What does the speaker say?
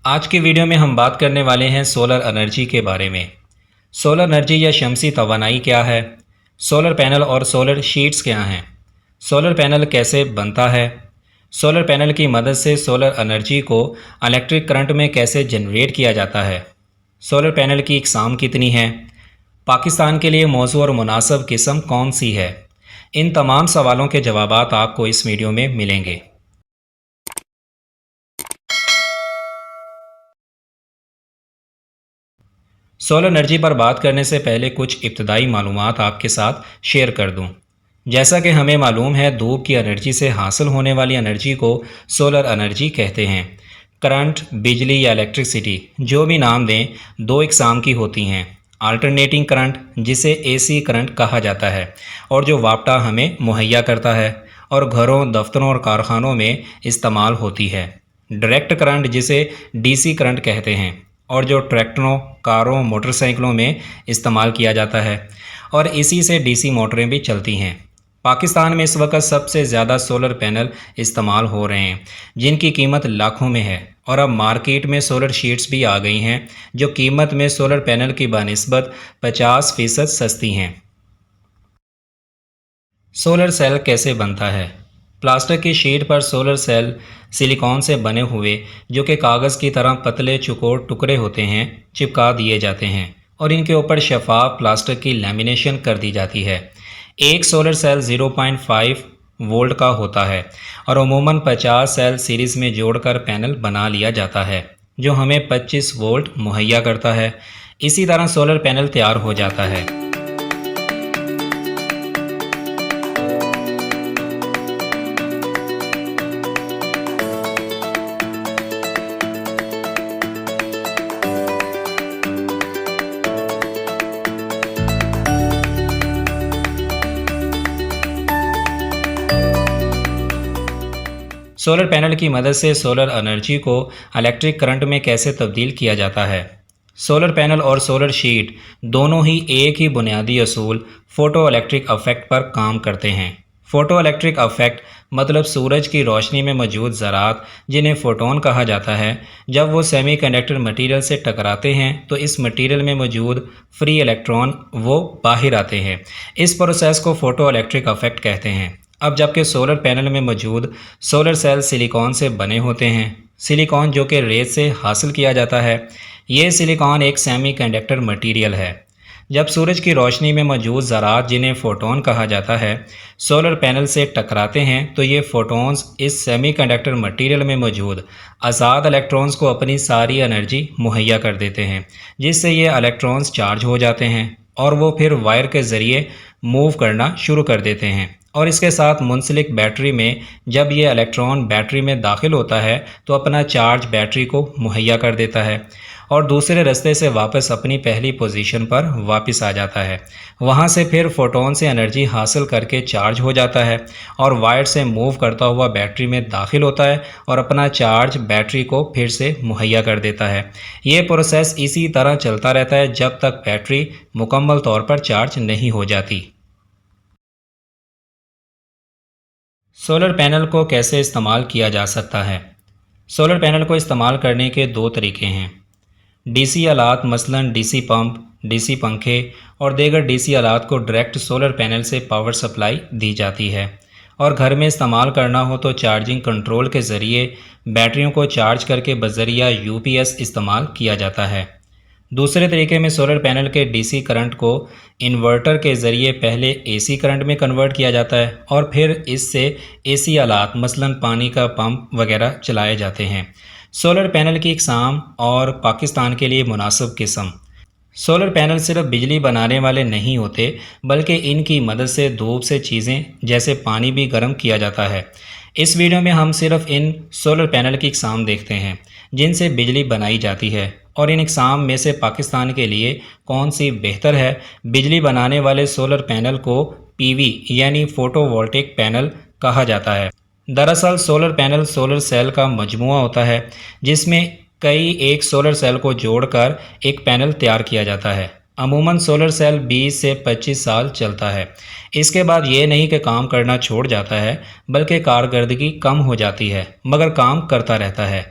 आज की वीडियो में हम बात करने वाले हैं सोलर एनर्जी के बारे में। सोलर एनर्जी या शमसी तवानाई क्या है? सोलर पैनल और सोलर शीट्स क्या हैं? सोलर पैनल कैसे बनता है? सोलर पैनल की मदद से सोलर एनर्जी को इलेक्ट्रिक करंट में कैसे जनरेट किया जाता है? सोलर पैनल की इकसाम कितनी है? पाकिस्तान के लिए मौजू और मुनासिब किस्म कौन सी है? इन तमाम सवालों के जवाबात आपको इस वीडियो में मिलेंगे। सोलर एनर्जी पर बात करने से पहले कुछ इब्तदाई मालूमात आपके साथ शेयर कर दूं। जैसा कि हमें मालूम है, धूप की एनर्जी से हासिल होने वाली एनर्जी को सोलर एनर्जी कहते हैं। करंट, बिजली या इलेक्ट्रिसिटी, जो भी नाम दें, दो इकसाम की होती हैं। अल्टरनेटिंग करंट, जिसे एसी करंट कहा जाता है और जो वापटा हमें मुहैया करता है और घरों, दफ्तरों और कारखानों में इस्तेमाल होती है। डायरेक्ट करंट, जिसे डीसी करंट कहते हैं और जो ट्रैक्टरों, कारों, मोटरसाइकिलों में इस्तेमाल किया जाता है और इसी से डीसी मोटरें भी चलती हैं। पाकिस्तान में इस वक्त सबसे ज़्यादा सोलर पैनल इस्तेमाल हो रहे हैं, जिनकी कीमत लाखों में है, और अब मार्केट में सोलर शीट्स भी आ गई हैं जो कीमत में सोलर पैनल की बनिस्बत 50% सस्ती हैं। सोलर सेल कैसे बनता है? प्लास्टिक की शीट पर सोलर सेल सिलिकॉन से बने हुए, जो कि कागज़ की तरह पतले चौकोर टुकड़े होते हैं, चिपका दिए जाते हैं और इनके ऊपर शफाफ प्लास्टिक की लैमिनेशन कर दी जाती है। एक सोलर सेल 0.5 वोल्ट का होता है और अमूमन 50 सेल सीरीज़ में जोड़कर पैनल बना लिया जाता है, जो हमें 25 वोल्ट मुहैया करता है। इसी तरह सोलर पैनल तैयार हो जाता है। सोलर पैनल की मदद से सोलर एनर्जी को इलेक्ट्रिक करंट में कैसे तब्दील किया जाता है? सोलर पैनल और सोलर शीट दोनों ही एक ही बुनियादी असूल फोटो इलेक्ट्रिक इफेक्ट पर काम करते हैं। फोटो इलेक्ट्रिक इफेक्ट मतलब सूरज की रोशनी में मौजूद ज़रात, जिन्हें फोटोन कहा जाता है, जब वो सेमीकंडक्टर मटेरियल से टकराते हैं तो इस मटेरियल में मौजूद फ्री इलेक्ट्रॉन वो बाहर आते हैं। इस प्रोसेस को फोटो इलेक्ट्रिक इफेक्ट कहते हैं। अब जबकि सोलर पैनल में मौजूद सोलर सेल सिलिकॉन से बने होते हैं। सिलिकॉन जो कि रेत से हासिल किया जाता है। ये सिलिकॉन एक सेमीकंडक्टर मटेरियल है। जब सूरज की रोशनी में मौजूद ज़रात, जिन्हें फोटोन कहा जाता है, सोलर पैनल से टकराते हैं तो ये फोटोन्स इस सेमीकंडक्टर मटेरियल में मौजूद आज़ाद इलेक्ट्रॉन्स को अपनी सारी एनर्जी मुहैया कर देते हैं, जिससे ये इलेक्ट्रॉन्स चार्ज हो जाते हैं और वो फिर वायर के ज़रिए मूव करना शुरू कर देते हैं। और इसके साथ मुंसलिक बैटरी में जब ये इलेक्ट्रॉन बैटरी में दाखिल होता है तो अपना चार्ज बैटरी को मुहैया कर देता है और दूसरे रास्ते से वापस अपनी पहली पोजीशन पर वापस आ जाता है। वहाँ से फिर फोटोन से एनर्जी हासिल करके चार्ज हो जाता है और वायर से मूव करता हुआ बैटरी में दाखिल होता है और अपना चार्ज बैटरी को फिर से मुहैया कर देता है। ये प्रोसेस इसी तरह चलता रहता है जब तक बैटरी मुकम्मल तौर पर चार्ज नहीं हो जाती। सोलर पैनल को कैसे इस्तेमाल किया जा सकता है? सोलर पैनल को इस्तेमाल करने के दो तरीके हैं। डीसी आलात मसलन डीसी पंप, डीसी पंखे और दीगर डीसी आलात को डायरेक्ट सोलर पैनल से पावर सप्लाई दी जाती है और घर में इस्तेमाल करना हो तो चार्जिंग कंट्रोल के ज़रिए बैटरियों को चार्ज करके बज़रिया यूपीएस इस्तेमाल किया जाता है। दूसरे तरीके में सोलर पैनल के डीसी करंट को इन्वर्टर के ज़रिए पहले एसी करंट में कन्वर्ट किया जाता है और फिर इससे एसी आलात मसलन पानी का पंप वगैरह चलाए जाते हैं। सोलर पैनल की इकसाम और पाकिस्तान के लिए मुनासिब किस्म। सोलर पैनल सिर्फ बिजली बनाने वाले नहीं होते, बल्कि इनकी मदद से धूप से चीज़ें जैसे पानी भी गर्म किया जाता है। इस वीडियो में हम सिर्फ इन सोलर पैनल की इकसाम देखते हैं जिनसे बिजली बनाई जाती है और इन इकसाम में से पाकिस्तान के लिए कौन सी बेहतर है। बिजली बनाने वाले सोलर पैनल को पीवी यानी फोटोवोल्टिक पैनल कहा जाता है। दरअसल सोलर पैनल सोलर सेल का मजमूआ होता है जिसमें कई एक सोलर सेल को जोड़कर एक पैनल तैयार किया जाता है। अमूमन सोलर सेल 20 से 25 साल चलता है। इसके बाद ये नहीं कि काम करना छोड़ जाता है, बल्कि कारकर्दगी कम हो जाती है, मगर काम करता रहता है।